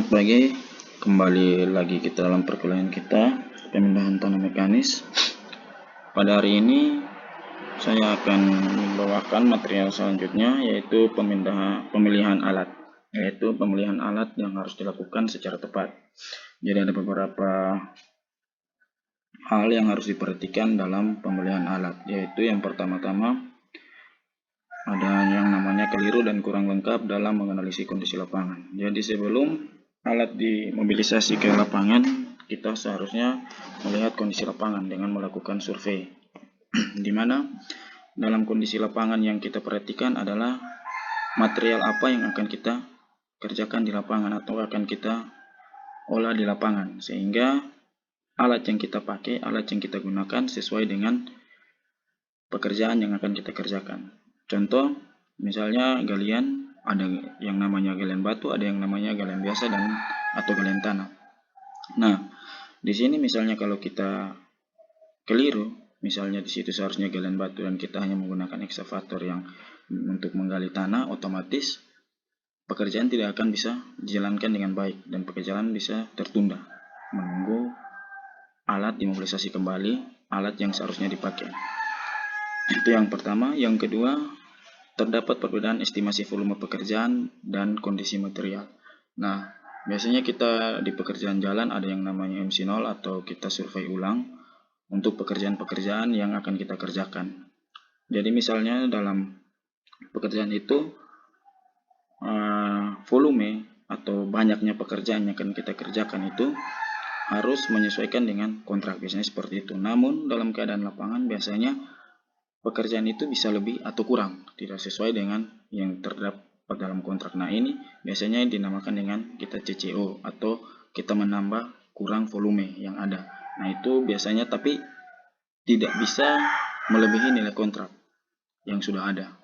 Selamat pagi, kembali lagi kita dalam perkuliahan kita pemindahan tanah mekanis. Pada hari ini saya akan membawakan material selanjutnya, yaitu pemilihan alat yang harus dilakukan secara tepat. Jadi ada beberapa hal yang harus diperhatikan dalam pemilihan alat, yaitu yang pertama-tama ada yang namanya keliru dan kurang lengkap dalam menganalisis kondisi lapangan. Jadi sebelum alat dimobilisasi ke lapangan, kita seharusnya melihat kondisi lapangan dengan melakukan survei. Di mana dalam kondisi lapangan yang kita perhatikan adalah material apa yang akan kita kerjakan di lapangan atau akan kita olah di lapangan, sehingga alat yang kita pakai, alat yang kita gunakan sesuai dengan pekerjaan yang akan kita kerjakan. Contoh, misalnya galian, ada yang namanya galian batu, ada yang namanya galian biasa atau galian tanah. Nah, di sini misalnya kalau kita keliru, misalnya di situ seharusnya galian batu dan kita hanya menggunakan ekskavator yang untuk menggali tanah, otomatis pekerjaan tidak akan bisa dijalankan dengan baik dan pekerjaan bisa tertunda menunggu alat dimobilisasi kembali, alat yang seharusnya dipakai. Itu yang pertama. Yang kedua, terdapat perbedaan estimasi volume pekerjaan dan kondisi material. Nah, biasanya kita di pekerjaan jalan ada yang namanya MC0 atau kita survei ulang untuk pekerjaan-pekerjaan yang akan kita kerjakan. Jadi misalnya dalam pekerjaan itu volume atau banyaknya pekerjaan yang akan kita kerjakan itu harus menyesuaikan dengan kontrak, biasanya seperti itu. Namun dalam keadaan lapangan biasanya pekerjaan itu bisa lebih atau kurang, tidak sesuai dengan yang terdapat dalam kontrak. Nah, ini biasanya dinamakan dengan kita CCO atau kita menambah kurang volume yang ada. Nah, itu biasanya tapi tidak bisa melebihi nilai kontrak yang sudah ada.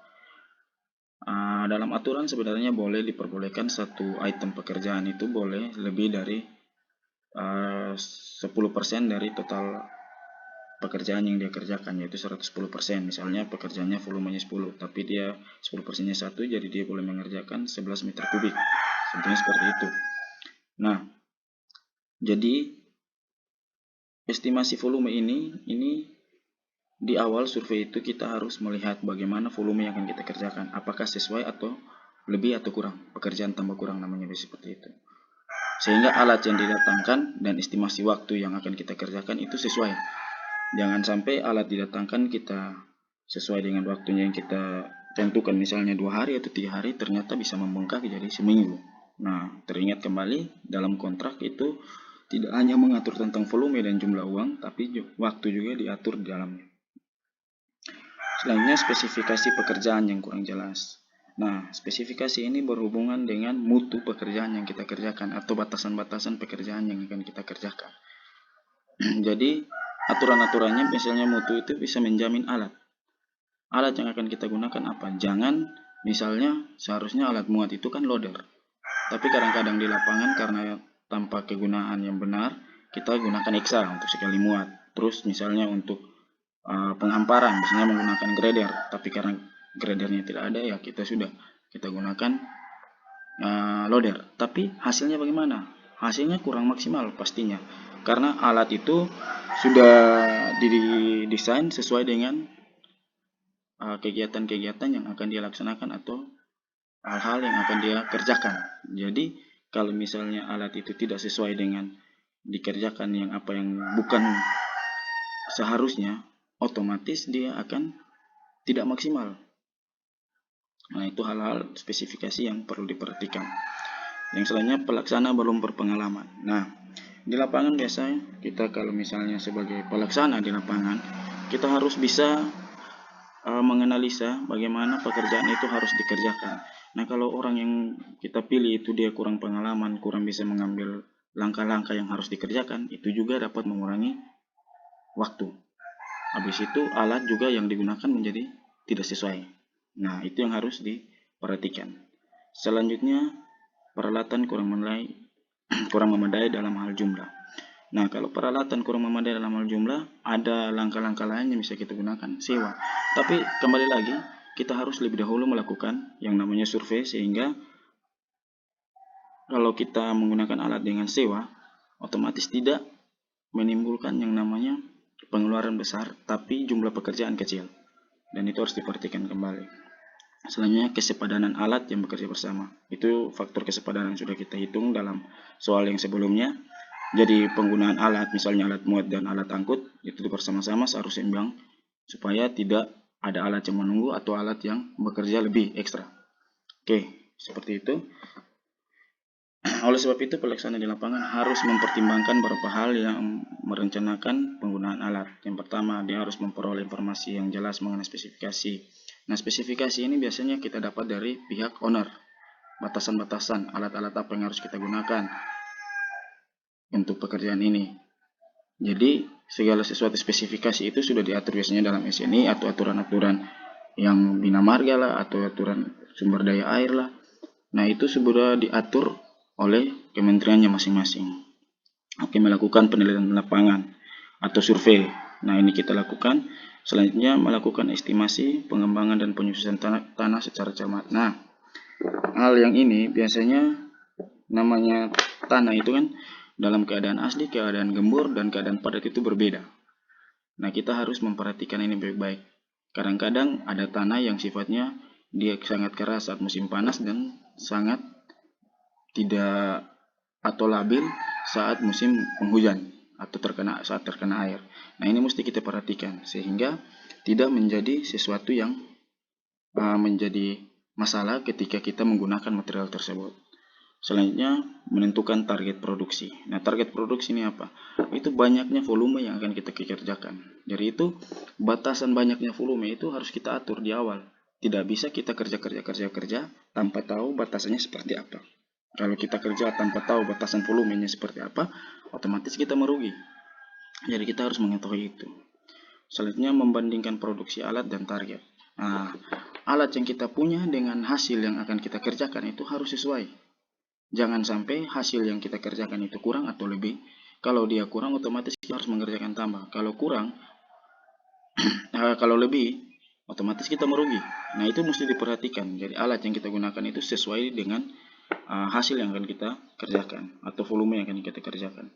Dalam aturan sebenarnya boleh diperbolehkan satu item pekerjaan itu boleh lebih dari 10% dari total pekerjaan yang dia kerjakan, yaitu 110%. Misalnya pekerjaannya volumenya 10, tapi dia 10%-nya 1, jadi dia boleh mengerjakan 11 meter kubik. Contohnya seperti itu. Nah, jadi estimasi volume ini di awal survei itu kita harus melihat bagaimana volume yang akan kita kerjakan, apakah sesuai atau lebih atau kurang, pekerjaan tambah kurang namanya seperti itu. Sehingga alat yang didatangkan dan estimasi waktu yang akan kita kerjakan itu sesuai. Jangan sampai alat didatangkan kita sesuai dengan waktunya yang kita tentukan, misalnya 2 hari atau 3 hari, ternyata bisa membengkak jadi seminggu. Nah, teringat kembali dalam kontrak itu tidak hanya mengatur tentang volume dan jumlah uang, tapi waktu juga diatur di dalamnya. Selanjutnya, spesifikasi pekerjaan yang kurang jelas. Nah, spesifikasi ini berhubungan dengan mutu pekerjaan yang kita kerjakan atau batasan-batasan pekerjaan yang akan kita kerjakan. Jadi aturan-aturannya misalnya mutu itu bisa menjamin alat yang akan kita gunakan apa. Jangan misalnya seharusnya alat muat itu kan loader, tapi kadang-kadang di lapangan karena tanpa kegunaan yang benar kita gunakan eksa untuk sekali muat. Terus misalnya untuk penghamparan misalnya menggunakan grader, tapi karena gradernya tidak ada ya kita gunakan loader, tapi hasilnya bagaimana? Hasilnya kurang maksimal pastinya, karena alat itu sudah didesain sesuai dengan kegiatan-kegiatan yang akan dia laksanakan atau hal-hal yang akan dia kerjakan. Jadi kalau misalnya alat itu tidak sesuai dengan dikerjakan yang bukan seharusnya, otomatis dia akan tidak maksimal. Nah, itu hal-hal spesifikasi yang perlu diperhatikan. Yang selanjutnya, pelaksana belum berpengalaman. Nah, di lapangan biasanya kita kalau misalnya sebagai pelaksana di lapangan, kita harus bisa menganalisa bagaimana pekerjaan itu harus dikerjakan. Nah, kalau orang yang kita pilih itu dia kurang pengalaman, kurang bisa mengambil langkah-langkah yang harus dikerjakan, itu juga dapat mengurangi waktu. Habis itu alat juga yang digunakan menjadi tidak sesuai. Nah, itu yang harus diperhatikan. Selanjutnya, peralatan kurang memadai dalam hal jumlah. Nah, kalau peralatan kurang memadai dalam hal jumlah, ada langkah-langkah lain yang bisa kita gunakan, sewa. Tapi kembali lagi, kita harus lebih dahulu melakukan yang namanya survei, sehingga kalau kita menggunakan alat dengan sewa, otomatis tidak menimbulkan yang namanya pengeluaran besar, tapi jumlah pekerjaan kecil. Dan itu harus diperhatikan kembali. Selanjutnya, kesepadanan alat yang bekerja bersama. Itu faktor kesepadanan sudah kita hitung dalam soal yang sebelumnya. Jadi penggunaan alat, misalnya alat muat dan alat angkut, itu bersama-sama harus seimbang supaya tidak ada alat yang menunggu atau alat yang bekerja lebih ekstra. Oke, seperti itu. Oleh sebab itu, pelaksana di lapangan harus mempertimbangkan beberapa hal yang merencanakan penggunaan alat. Yang pertama, dia harus memperoleh informasi yang jelas mengenai spesifikasi. Nah, spesifikasi ini biasanya kita dapat dari pihak owner. Batasan-batasan alat-alat apa yang harus kita gunakan untuk pekerjaan ini. Jadi, segala sesuatu spesifikasi itu sudah diatur biasanya dalam SNI atau aturan-aturan yang bina marga lah, atau aturan sumber daya air lah. Nah, itu sudah diatur oleh kementeriannya masing-masing. Oke, melakukan penelitian lapangan atau survei. Nah, ini kita lakukan. Selanjutnya, melakukan estimasi, pengembangan, dan penyusunan tanah secara cermat. Nah, hal yang ini biasanya namanya tanah itu kan dalam keadaan asli, keadaan gembur, dan keadaan padat itu berbeda. Nah, kita harus memperhatikan ini baik-baik. Kadang-kadang ada tanah yang sifatnya dia sangat keras saat musim panas dan sangat tidak atau labil saat musim penghujan atau saat terkena air. Nah, ini mesti kita perhatikan sehingga tidak menjadi sesuatu yang menjadi masalah ketika kita menggunakan material tersebut. Selanjutnya, menentukan target produksi. Nah, target produksi ini apa? Itu banyaknya volume yang akan kita kerjakan. Jadi itu batasan banyaknya volume itu harus kita atur di awal. Tidak bisa kita kerja tanpa tahu batasannya seperti apa. Kalau kita kerja tanpa tahu batasan volumenya seperti apa, otomatis kita merugi. Jadi kita harus mengetahui itu. Selanjutnya, membandingkan produksi alat dan target. Nah, alat yang kita punya dengan hasil yang akan kita kerjakan itu harus sesuai. Jangan sampai hasil yang kita kerjakan itu kurang atau lebih. Kalau dia kurang, otomatis kita harus mengerjakan tambah. Kalau kurang, kalau lebih, otomatis kita merugi. Nah, itu mesti diperhatikan. Jadi alat yang kita gunakan itu sesuai dengan hasil yang akan kita kerjakan atau volume yang akan kita kerjakan.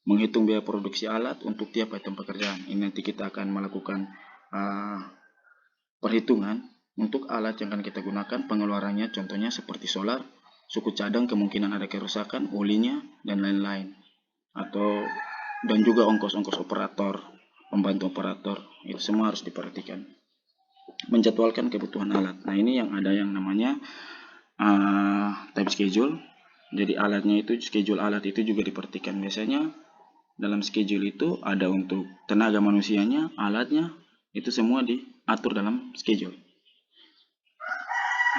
Menghitung biaya produksi alat untuk tiap item pekerjaan. Ini nanti kita akan melakukan perhitungan untuk alat yang akan kita gunakan, pengeluarannya, contohnya seperti solar, suku cadang, kemungkinan ada kerusakan, olinya, dan lain-lain. Dan juga ongkos-ongkos operator, pembantu operator, itu semua harus diperhatikan. Menjadwalkan kebutuhan alat. Nah, ini yang ada yang namanya time schedule. Jadi alatnya itu, schedule alat itu juga diperhatikan. Biasanya dalam schedule itu ada untuk tenaga manusianya, alatnya, itu semua diatur dalam schedule.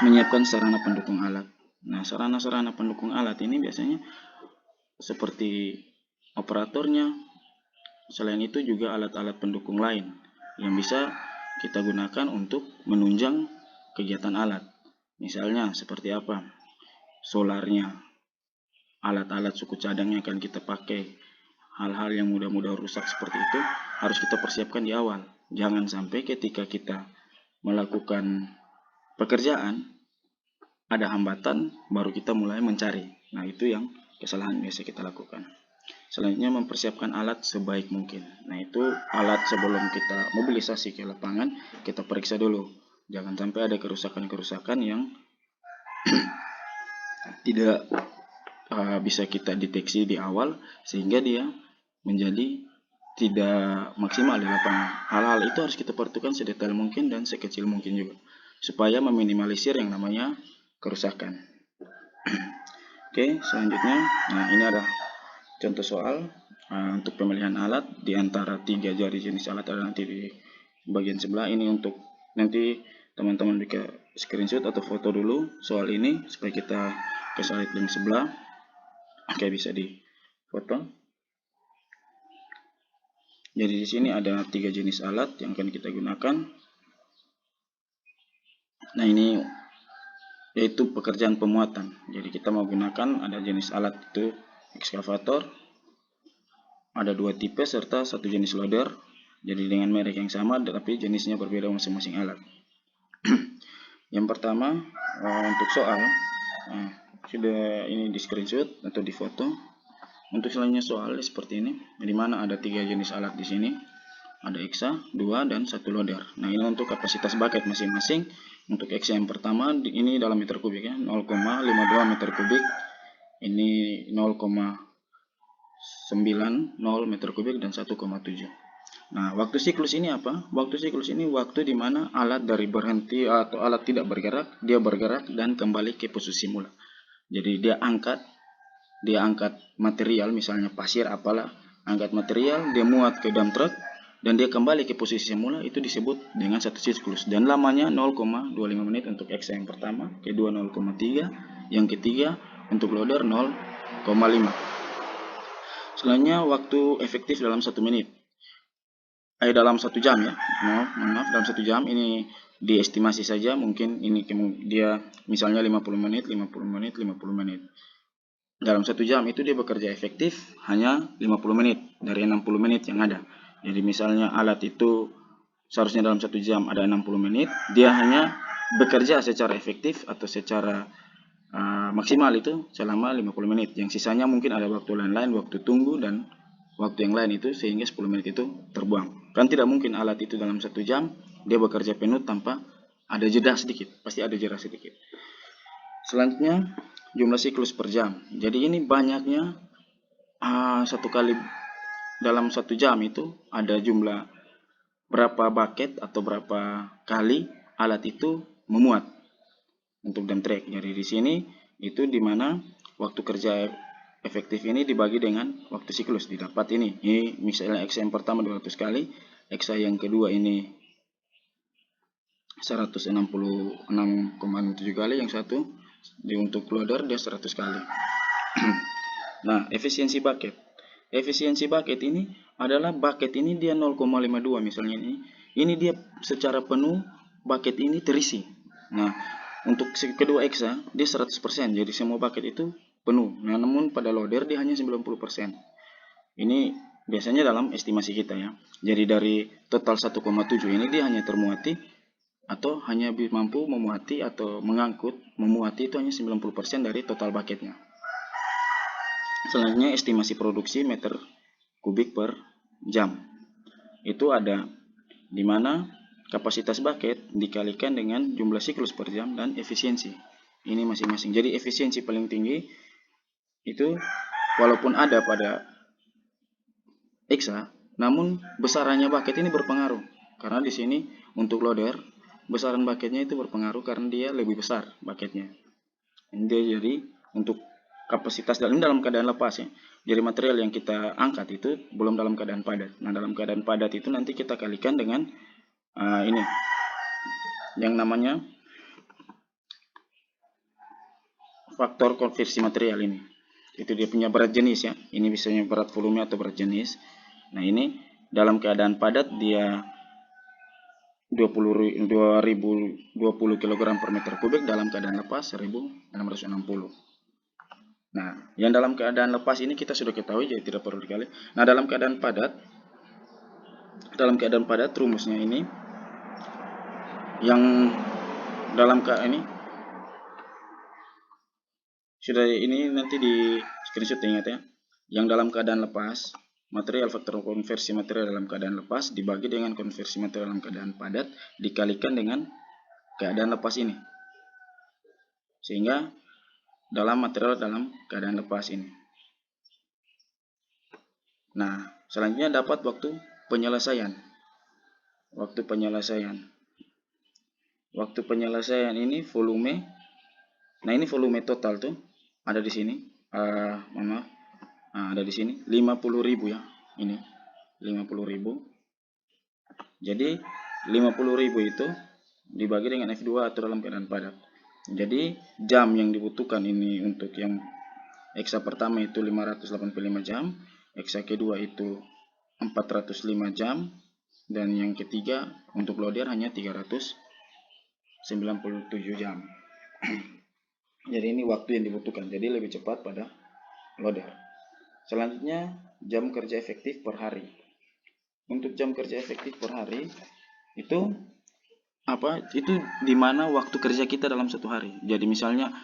Menyiapkan sarana pendukung alat. Nah, sarana-sarana pendukung alat ini biasanya seperti operatornya. Selain itu juga alat-alat pendukung lain yang bisa kita gunakan untuk menunjang kegiatan alat. Misalnya seperti apa? Solarnya, alat-alat suku cadang yang akan kita pakai, hal-hal yang mudah-mudah rusak seperti itu harus kita persiapkan di awal. Jangan sampai ketika kita melakukan pekerjaan ada hambatan baru kita mulai mencari. Nah, itu yang kesalahan biasa kita lakukan. Selanjutnya, mempersiapkan alat sebaik mungkin. Nah, itu alat sebelum kita mobilisasi ke lapangan kita periksa dulu. Jangan sampai ada kerusakan-kerusakan yang tidak bisa kita deteksi di awal sehingga dia menjadi tidak maksimal di lapangan. Hal-hal itu harus kita perhatikan sedetail mungkin dan sekecil mungkin juga supaya meminimalisir yang namanya kerusakan. Oke, selanjutnya, nah ini ada contoh soal untuk pemilihan alat di antara 3 jari jenis alat ada nanti di bagian sebelah. Ini untuk nanti teman-teman bisa screenshot atau foto dulu soal ini supaya kita ke slide link sebelah. Oke, bisa di foto. Jadi di sini ada 3 jenis alat yang akan kita gunakan. Nah, ini yaitu pekerjaan pemuatan. Jadi kita mau gunakan ada jenis alat itu ekskavator, ada 2 tipe serta 1 jenis loader. Jadi dengan merek yang sama tapi jenisnya berbeda masing-masing alat. Yang pertama untuk soal, sudah ini di screenshot atau di foto. Untuk selanjutnya soal seperti ini, di mana ada 3 jenis alat di sini. Ada hexa, 2 dan 1 loader. Nah, ini untuk kapasitas bucket masing-masing. Untuk hexa yang pertama ini dalam meter kubik ya, 0,52 meter kubik. Ini 0,90 meter kubik dan 1,7. Nah, waktu siklus ini apa? Waktu siklus ini waktu di mana alat dari berhenti atau alat tidak bergerak, dia bergerak dan kembali ke posisi semula. Jadi dia angkat material, misalnya pasir apalah, angkat material, dia muat ke dump truck dan dia kembali ke posisi semula, itu disebut dengan satu siklus dan lamanya 0,25 menit untuk hexa yang pertama, kedua 0,3, yang ketiga untuk loader 0,5. Selanjutnya waktu efektif dalam 1 menit. Dalam 1 jam ya. Maaf, dalam 1 jam ini diestimasi saja, mungkin ini dia misalnya 50 menit. Dalam 1 jam itu dia bekerja efektif hanya 50 menit dari 60 menit yang ada. Jadi misalnya alat itu seharusnya dalam 1 jam ada 60 menit, dia hanya bekerja secara efektif atau secara maksimal itu selama 50 menit. Yang sisanya mungkin ada waktu lain-lain, waktu tunggu dan waktu yang lain itu, sehingga 10 menit itu terbuang. Kan tidak mungkin alat itu dalam 1 jam dia bekerja penuh tanpa ada jeda sedikit, pasti ada jeda sedikit. Selanjutnya jumlah siklus per jam. Jadi ini banyaknya satu kali dalam 1 jam itu ada jumlah berapa bucket atau berapa kali alat itu memuat untuk dump truck. Jadi di sini itu dimana waktu kerja efektif ini dibagi dengan waktu siklus didapat ini. Ini misalnya hexa yang pertama 200 kali, hexa yang kedua ini 166,7 kali, yang satu untuk loader dia 100 kali. Nah, efisiensi bucket. Efisiensi bucket ini adalah bucket ini dia 0,52 misalnya ini. Ini dia secara penuh bucket ini terisi. Nah, untuk kedua hexa dia 100%. Jadi semua bucket itu penuh. Nah, namun pada loader dia hanya 90%. Ini biasanya dalam estimasi kita ya. Jadi dari total 1,7 ini dia hanya termuati atau hanya mampu memuati atau memuati itu hanya 90% dari total bucketnya. Selanjutnya estimasi produksi meter kubik per jam. Itu ada di mana kapasitas bucket dikalikan dengan jumlah siklus per jam dan efisiensi. Ini masing-masing. Jadi efisiensi paling tinggi itu walaupun ada pada hexa, namun besarannya bucket ini berpengaruh. Karena di sini untuk loader besaran bucketnya itu berpengaruh karena dia lebih besar bucketnya. Jadi untuk kapasitas dalam keadaan lepas ya. Jadi material yang kita angkat itu belum dalam keadaan padat. Nah, dalam keadaan padat itu nanti kita kalikan dengan ini yang namanya faktor konversi material ini. Itu dia punya berat jenis ya. Ini biasanya berat volume atau berat jenis. Nah, ini dalam keadaan padat dia 20 kg per meter kubik, dalam keadaan lepas 1660. Nah, yang dalam keadaan lepas ini kita sudah ketahui, jadi tidak perlu dikali. Nah, dalam keadaan padat rumusnya ini yang dalam keadaan ini sudah ini nanti di screenshot, ingat ya. Yang dalam keadaan lepas, material faktor konversi material dalam keadaan lepas dibagi dengan konversi material dalam keadaan padat dikalikan dengan keadaan lepas ini. Sehingga dalam material dalam keadaan lepas ini. Nah, selanjutnya dapat waktu penyelesaian. Waktu penyelesaian ini volume. Nah, ini volume total tuh ada di sini. Ada di sini 50.000 ya. Ini 50.000. Jadi 50.000 itu dibagi dengan F2 atau dalam keadaan padat. Jadi jam yang dibutuhkan ini untuk yang hexa pertama itu 585 jam, hexa kedua itu 405 jam, dan yang ketiga untuk loader hanya 397 jam. Jadi ini waktu yang dibutuhkan, jadi lebih cepat pada loader. Selanjutnya jam kerja efektif per hari. Untuk jam kerja efektif per hari itu apa? Itu dimana waktu kerja kita dalam satu hari. Jadi misalnya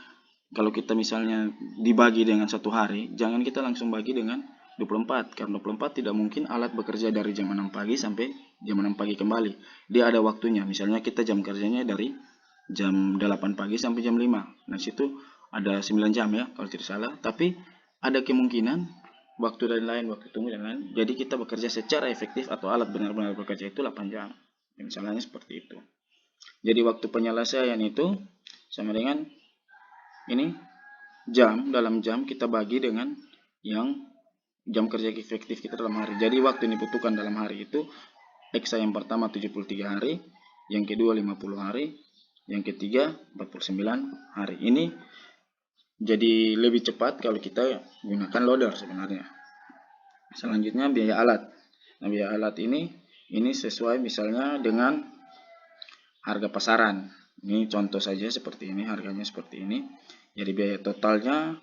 kalau kita misalnya dibagi dengan 1 hari, jangan kita langsung bagi dengan 24, karena 24 tidak mungkin alat bekerja dari jam 6 pagi sampai jam 6 pagi kembali. Dia ada waktunya, misalnya kita jam kerjanya dari jam 8 pagi sampai jam 5. Nah, situ ada 9 jam ya, kalau tidak salah. Tapi ada kemungkinan waktu dan lain, waktu tunggu dan lain. Jadi kita bekerja secara efektif atau alat benar-benar bekerja itu 8 jam. Ya, misalnya seperti itu. Jadi waktu penyelesaian itu sama dengan ini jam, dalam jam kita bagi dengan yang jam kerja efektif kita dalam hari. Jadi waktu yang dibutuhkan dalam hari itu Eksa yang pertama 73 hari, yang kedua 50 hari, yang ketiga 49 hari. Ini jadi lebih cepat kalau kita gunakan loader sebenarnya. Selanjutnya biaya alat. Nah, biaya alat ini sesuai misalnya dengan harga pasaran. Ini contoh saja seperti ini, harganya seperti ini. Jadi biaya totalnya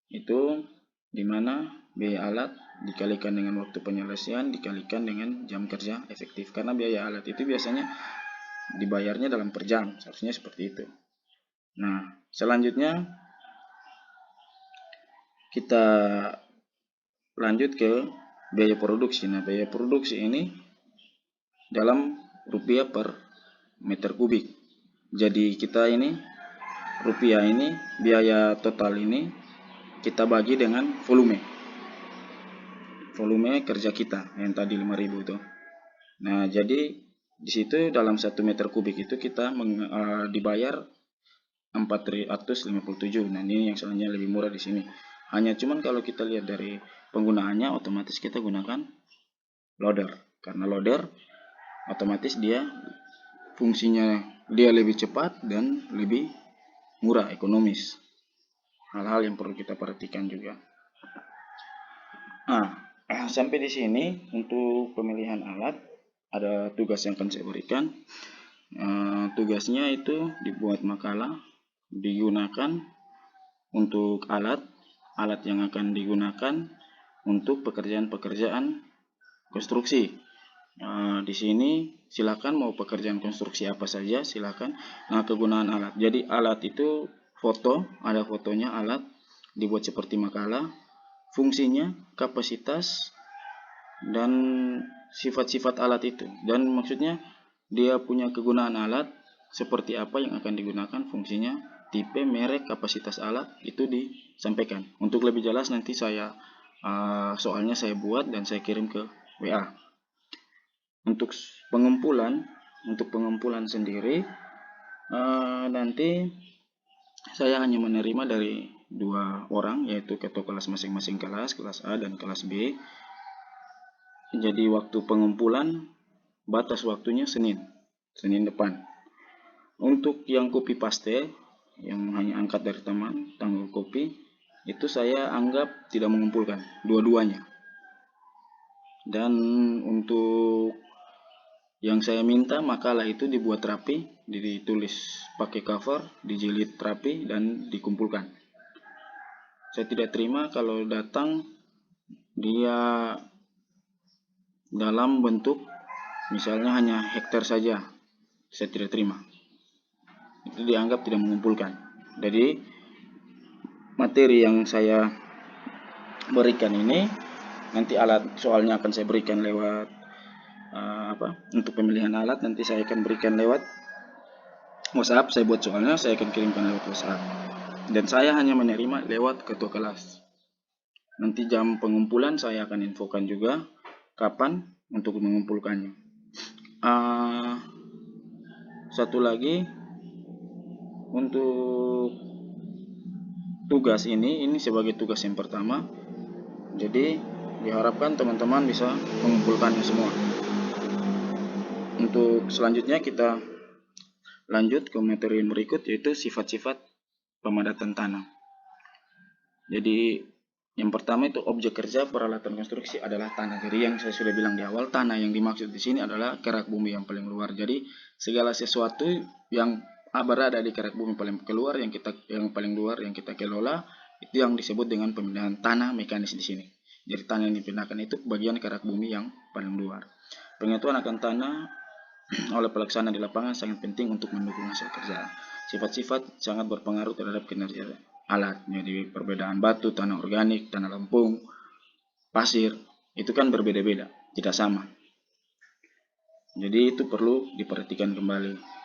itu dimana biaya alat dikalikan dengan waktu penyelesaian dikalikan dengan jam kerja efektif. Karena biaya alat itu biasanya dibayarnya dalam per jam, seharusnya seperti itu. Nah, selanjutnya kita lanjut ke biaya produksi. Nah, biaya produksi ini dalam rupiah per meter kubik. Jadi kita ini rupiah ini biaya total ini kita bagi dengan volume kerja kita yang tadi 5.000 itu. Nah, jadi di situ dalam 1 meter kubik itu kita dibayar 457. Nah, ini yang sebenarnya lebih murah di sini. Hanya cuman kalau kita lihat dari penggunaannya, otomatis kita gunakan loader. Karena loader otomatis dia fungsinya dia lebih cepat dan lebih murah, ekonomis. Hal-hal yang perlu kita perhatikan juga. Nah, sampai di sini untuk pemilihan alat ada tugas yang akan saya berikan. Tugasnya itu dibuat makalah, digunakan untuk alat yang akan digunakan untuk pekerjaan-pekerjaan konstruksi. Di sini silakan mau pekerjaan konstruksi apa saja silakan. Nah, kegunaan alat. Jadi alat itu ada fotonya alat, dibuat seperti makalah, fungsinya, kapasitas, dan sifat-sifat alat itu. Dan maksudnya dia punya kegunaan alat seperti apa yang akan digunakan, fungsinya, tipe, merek, kapasitas alat itu disampaikan. Untuk lebih jelas nanti saya soalnya saya buat dan saya kirim ke WA. Untuk pengumpulan sendiri nanti saya hanya menerima dari 2 orang, yaitu ketua kelas masing-masing kelas A dan kelas B. Jadi waktu pengumpulan batas waktunya Senin depan. Untuk yang copy paste yang hanya angkat dari teman tanggal copy itu saya anggap tidak mengumpulkan dua-duanya. Dan untuk yang saya minta makalah itu dibuat rapi, ditulis pakai cover, dijilid rapi dan dikumpulkan. Saya tidak terima kalau datang dia dalam bentuk misalnya hanya hektar saja. Saya tidak terima. Itu dianggap tidak mengumpulkan. Jadi materi yang saya berikan ini nanti alat soalnya akan saya berikan lewat untuk pemilihan alat nanti saya akan berikan lewat WhatsApp. Saya buat soalnya saya akan kirimkan lewat WhatsApp dan saya hanya menerima lewat ketua kelas. Nanti jam pengumpulan saya akan infokan juga kapan untuk mengumpulkannya. Satu lagi untuk tugas ini sebagai tugas yang pertama. Jadi diharapkan teman-teman bisa mengumpulkannya semua. Untuk selanjutnya kita lanjut ke materi yang berikut, yaitu sifat-sifat pemadatan tanah. Jadi yang pertama itu objek kerja peralatan konstruksi adalah tanah. Jadi yang saya sudah bilang di awal, tanah yang dimaksud di sini adalah kerak bumi yang paling luar. Jadi segala sesuatu yang berada di kerak bumi paling keluar yang paling luar yang kita kelola itu yang disebut dengan pemindahan tanah mekanis di sini. Jadi tanah yang dipindahkan itu bagian kerak bumi yang paling luar. Pengetahuan akan tanah oleh pelaksana di lapangan sangat penting untuk mendukung hasil kerja. Sifat-sifat sangat berpengaruh terhadap kinerja alat. Jadi perbedaan batu, tanah organik, tanah lempung, pasir, itu kan berbeda-beda, tidak sama. Jadi itu perlu diperhatikan kembali.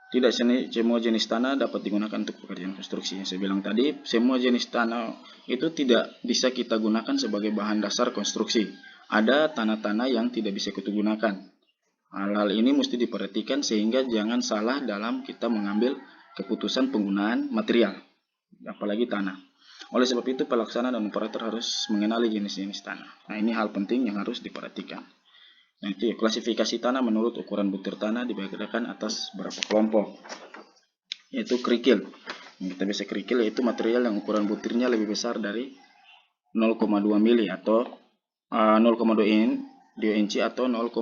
Tidak semua jenis tanah dapat digunakan untuk pekerjaan konstruksi. Yang saya bilang tadi, semua jenis tanah itu tidak bisa kita gunakan sebagai bahan dasar konstruksi. Ada tanah-tanah yang tidak bisa kita gunakan. Hal-hal ini mesti diperhatikan sehingga jangan salah dalam kita mengambil keputusan penggunaan material, apalagi tanah. Oleh sebab itu, pelaksana dan operator harus mengenali jenis-jenis tanah. Nah, ini hal penting yang harus diperhatikan. Nah, itu ya, klasifikasi tanah menurut ukuran butir tanah dibedakan atas beberapa kelompok, yaitu kerikil. Yang kita biasa kerikil yaitu material yang ukuran butirnya lebih besar dari 0,2 mili atau 0,2 inci atau 0,6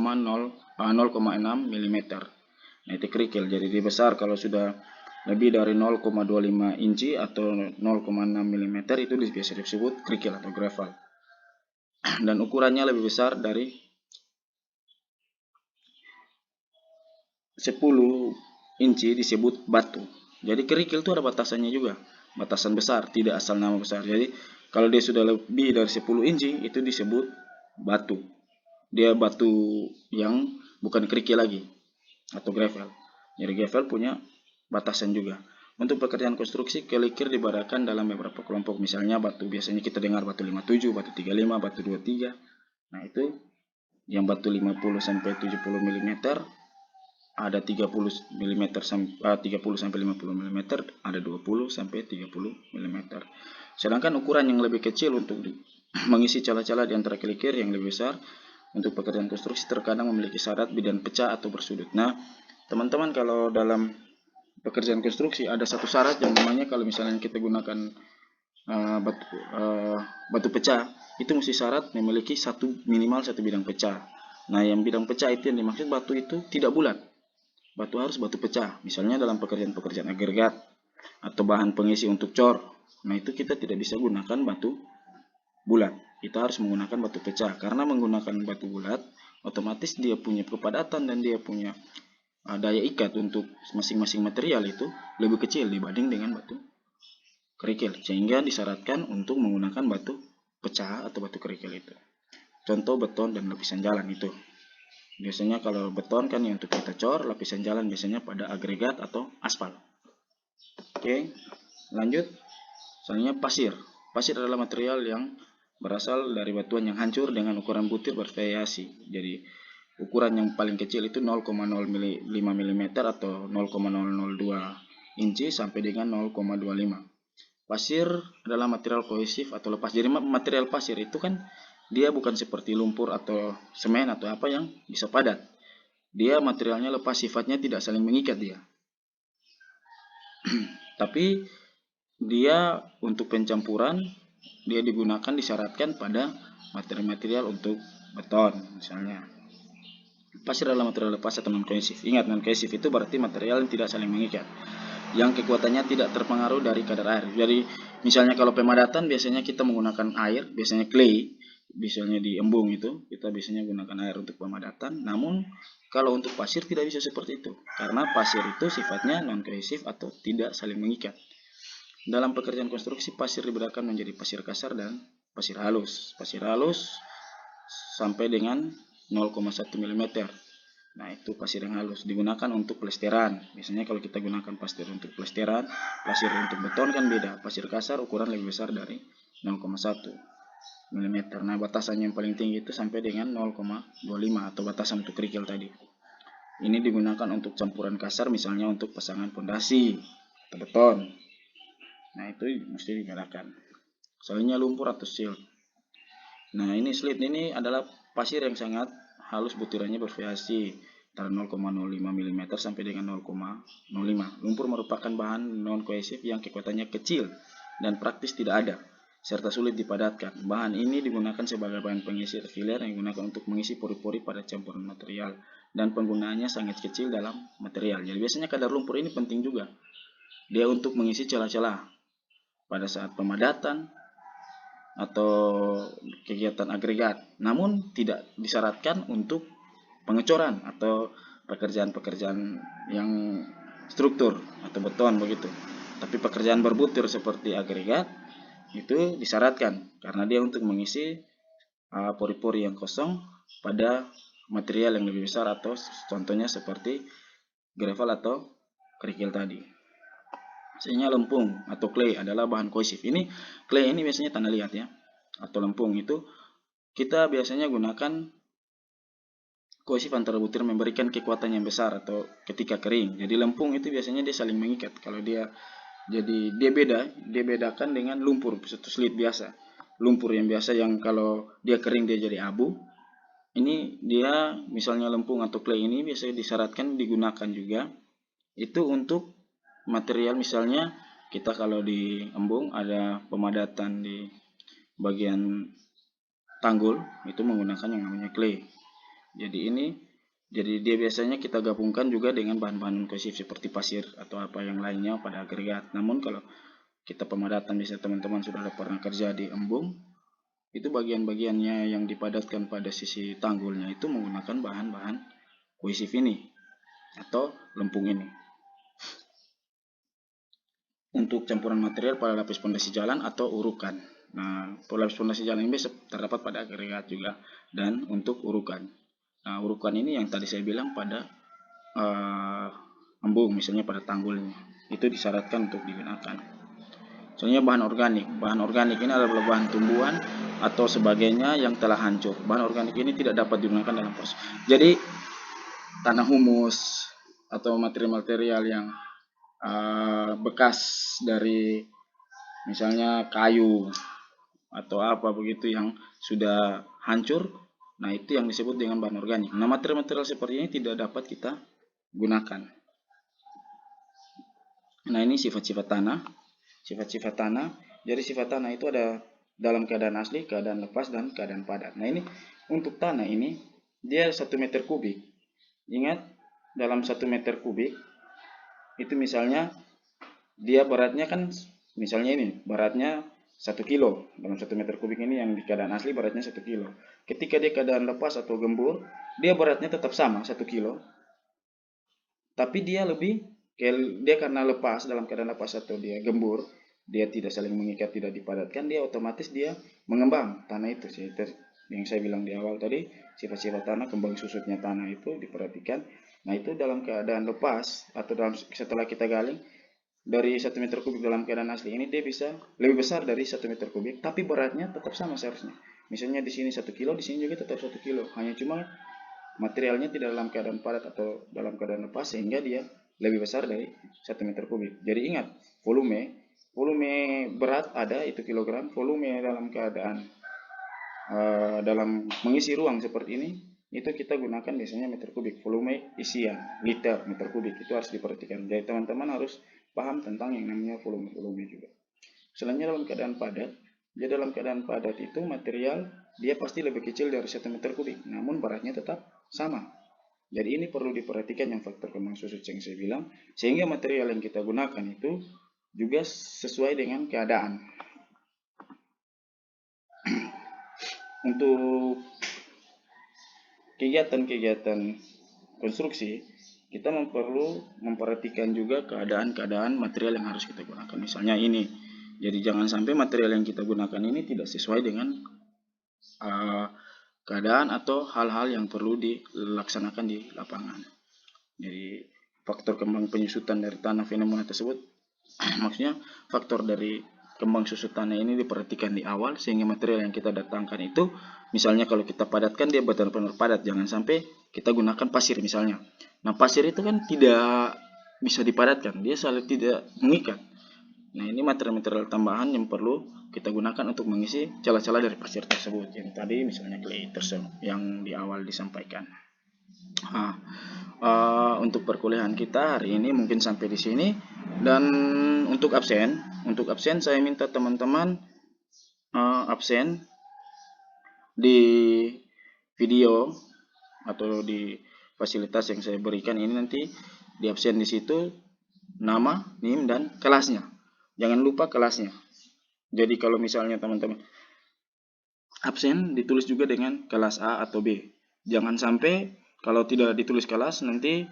mm. Nah, itu kerikil. Jadi dia besar kalau sudah lebih dari 0,25 inci atau 0,6 mm itu biasa disebut kerikil atau gravel. Dan ukurannya lebih besar dari 10 inci disebut batu. Jadi kerikil itu ada batasannya juga, batasan besar, tidak asal nama besar. Jadi kalau dia sudah lebih dari 10 inci itu disebut batu. Dia batu yang bukan kerikil lagi atau gravel. Jadi gravel punya batasan juga. Untuk pekerjaan konstruksi, kerikil dibedakan dalam beberapa kelompok. Misalnya batu, biasanya kita dengar batu 57, batu 35, batu 23. Nah, itu yang batu 50 sampai 70 mm, ada 30 mm 30 sampai 50 mm, ada 20 sampai 30 mm. Sedangkan ukuran yang lebih kecil untuk mengisi celah-celah di antara kerikil yang lebih besar untuk pekerjaan konstruksi terkadang memiliki syarat bidang pecah atau bersudut. Nah, teman-teman, kalau dalam pekerjaan konstruksi ada satu syarat yang namanya kalau misalnya kita gunakan batu pecah, itu mesti syarat memiliki minimal satu bidang pecah. Nah, yang bidang pecah itu yang dimaksud batu itu tidak bulat. Batu harus batu pecah. Misalnya dalam pekerjaan-pekerjaan agregat atau bahan pengisi untuk cor. Nah, itu kita tidak bisa gunakan batu bulat. Kita harus menggunakan batu pecah. Karena menggunakan batu bulat, otomatis dia punya kepadatan dan dia punya daya ikat untuk masing-masing material itu lebih kecil dibanding dengan batu kerikil, sehingga disyaratkan untuk menggunakan batu pecah atau batu kerikil itu. Contoh beton dan lapisan jalan itu. Biasanya kalau beton kan yang untuk kita cor, lapisan jalan biasanya pada agregat atau aspal. Oke, lanjut. Selanjutnya pasir. Pasir adalah material yang berasal dari batuan yang hancur dengan ukuran butir bervariasi. Jadi ukuran yang paling kecil itu 0,05 mm atau 0,002 inci sampai dengan 0,25. Pasir adalah material kohesif atau lepas. Jadi material pasir itu kan dia bukan seperti lumpur atau semen atau apa yang bisa padat. Dia materialnya lepas, sifatnya tidak saling mengikat dia. Tapi dia untuk pencampuran dia digunakan, disyaratkan pada material-material untuk beton misalnya. Pasir adalah material lepas atau non-kohesif. Ingat, non-kohesif itu berarti material yang tidak saling mengikat, yang kekuatannya tidak terpengaruh dari kadar air. Jadi misalnya kalau pemadatan biasanya kita menggunakan air, biasanya clay, biasanya di embung itu kita biasanya gunakan air untuk pemadatan. Namun kalau untuk pasir tidak bisa seperti itu, karena pasir itu sifatnya non-kohesif atau tidak saling mengikat. Dalam pekerjaan konstruksi, pasir dibedakan menjadi pasir kasar dan pasir halus. Pasir halus sampai dengan 0,1 mm. Nah, itu pasir yang halus digunakan untuk plesteran. Biasanya kalau kita gunakan pasir untuk plesteran, pasir untuk beton kan beda. Pasir kasar ukuran lebih besar dari 0,1 mm. Nah, batasan yang paling tinggi itu sampai dengan 0,25 atau batasan untuk kerikil tadi. Ini digunakan untuk campuran kasar, misalnya untuk pasangan pondasi atau beton. Nah, itu mesti dibedakan. Selanjutnya lumpur atau silt. Nah, ini silt ini adalah pasir yang sangat halus, butirannya bervariasi antara 0,05 mm sampai dengan 0,05. Lumpur merupakan bahan non-kohesif yang kekuatannya kecil dan praktis tidak ada, serta sulit dipadatkan. Bahan ini digunakan sebagai bahan pengisi filler yang digunakan untuk mengisi pori-pori pada campuran material, dan penggunaannya sangat kecil dalam material. Jadi biasanya kadar lumpur ini penting juga. Dia untuk mengisi celah-celah pada saat pemadatan atau kegiatan agregat, namun tidak disyaratkan untuk pengecoran atau pekerjaan-pekerjaan yang struktur atau beton begitu. Tapi pekerjaan berbutir seperti agregat itu disyaratkan karena dia untuk mengisi pori-pori yang kosong pada material yang lebih besar, atau contohnya seperti gravel atau kerikil tadi. Sehingga lempung atau clay adalah bahan kohesif. Ini clay ini biasanya tanah liat ya, atau lempung itu kita biasanya gunakan kohesif antara butir memberikan kekuatan yang besar atau ketika kering. Jadi lempung itu biasanya dia saling mengikat. Kalau dia jadi dia bedakan dengan lumpur atau slit biasa. Lumpur yang biasa yang kalau dia kering dia jadi abu. Ini dia misalnya lempung atau clay ini biasanya disyaratkan digunakan juga itu untuk material, misalnya kita kalau di embung ada pemadatan di bagian tanggul itu menggunakan yang namanya clay. Jadi dia biasanya kita gabungkan juga dengan bahan-bahan kohesif seperti pasir atau apa yang lainnya pada agregat. Namun kalau kita pemadatan, bisa teman-teman sudah pernah kerja di embung, itu bagian-bagiannya yang dipadatkan pada sisi tanggulnya itu menggunakan bahan-bahan kohesif ini atau lempung ini. Untuk campuran material pada lapis pondasi jalan atau urukan. Nah, lapis pondasi jalan ini terdapat pada agregat juga dan untuk urukan. Nah, urukan ini yang tadi saya bilang pada embung, misalnya pada tanggulnya, itu disyaratkan untuk digunakan. Soalnya bahan organik. Bahan organik ini adalah bahan tumbuhan atau sebagainya yang telah hancur. Bahan organik ini tidak dapat digunakan dalam proses. Jadi tanah humus atau material-material yang bekas dari misalnya kayu atau apa begitu yang sudah hancur, nah itu yang disebut dengan bahan organik. Nah, material-material seperti ini tidak dapat kita gunakan. Nah, ini sifat-sifat tanah. Sifat-sifat tanah. Jadi sifat tanah itu ada dalam keadaan asli, keadaan lepas, dan keadaan padat. Nah, ini untuk tanah ini dia 1 meter kubik. Ingat, dalam 1 meter kubik itu misalnya dia beratnya kan, misalnya ini beratnya 1 kilo. Dalam 1 meter kubik ini yang di keadaan asli beratnya 1 kilo. Ketika dia keadaan lepas atau gembur, dia beratnya tetap sama 1 kilo. Tapi dia karena lepas, dalam keadaan lepas atau dia gembur, dia tidak saling mengikat, tidak dipadatkan, dia otomatis dia mengembang tanah itu. Yang saya bilang di awal tadi, sifat-sifat tanah, kembang susutnya tanah itu diperhatikan. Nah, itu dalam keadaan lepas atau setelah kita galing dari 1 meter kubik dalam keadaan asli ini, dia bisa lebih besar dari 1 meter kubik, tapi beratnya tetap sama seharusnya. Misalnya di sini 1 kilo, di sini juga tetap 1 kilo. Hanya cuma materialnya tidak dalam keadaan padat atau dalam keadaan lepas, sehingga dia lebih besar dari 1 meter kubik. Jadi ingat, volume berat ada itu kilogram, volume dalam keadaan dalam mengisi ruang seperti ini itu kita gunakan biasanya meter kubik. Volume isian liter meter kubik itu harus diperhatikan. Jadi teman-teman harus paham tentang yang namanya volume juga. Selanjutnya dalam keadaan padat. Jadi dalam keadaan padat itu material dia pasti lebih kecil dari 1 meter kubik, namun beratnya tetap sama. Jadi ini perlu diperhatikan yang faktor kembang susut yang saya bilang, sehingga material yang kita gunakan itu juga sesuai dengan keadaan. Untuk kegiatan-kegiatan konstruksi, kita perlu memperhatikan juga keadaan-keadaan material yang harus kita gunakan. Misalnya ini, jadi jangan sampai material yang kita gunakan ini tidak sesuai dengan keadaan atau hal-hal yang perlu dilaksanakan di lapangan. Jadi faktor kembang penyusutan dari tanah fenomena tersebut, maksudnya faktor dari kembang susut tanah ini diperhatikan di awal, sehingga material yang kita datangkan itu, misalnya kalau kita padatkan dia benar-benar padat, jangan sampai kita gunakan pasir misalnya. Nah, pasir itu kan tidak bisa dipadatkan, dia selalu tidak mengikat. Nah, ini material-material tambahan yang perlu kita gunakan untuk mengisi celah-celah dari pasir tersebut, yang tadi misalnya clay tersebut yang di awal disampaikan. Nah, untuk perkuliahan kita hari ini mungkin sampai di sini. Dan untuk absen saya minta teman-teman absen di video atau di fasilitas yang saya berikan ini, nanti di absen di situ nama, NIM, dan kelasnya. Jangan lupa kelasnya. Jadi kalau misalnya teman-teman absen, ditulis juga dengan kelas A atau B. Jangan sampai kalau tidak ditulis kelas, nanti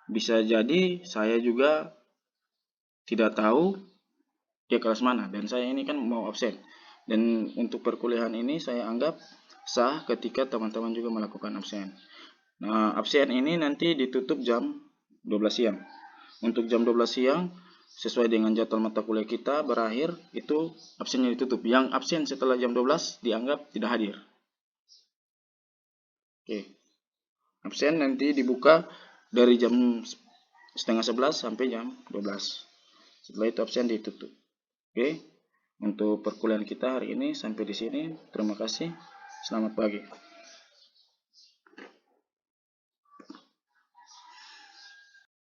bisa jadi saya juga tidak tahu dia kelas mana, dan saya ini kan mau absen. Dan untuk perkuliahan ini saya anggap sah ketika teman-teman juga melakukan absen. Nah, absen ini nanti ditutup jam 12 siang. Untuk jam 12 siang, sesuai dengan jadwal mata kuliah kita berakhir, itu absennya ditutup. Yang absen setelah jam 12 dianggap tidak hadir. Oke. Absen nanti dibuka dari jam setengah 11 sampai jam 12. Setelah itu absen ditutup. Oke. Untuk perkuliahan kita hari ini sampai di sini. Terima kasih. Selamat pagi.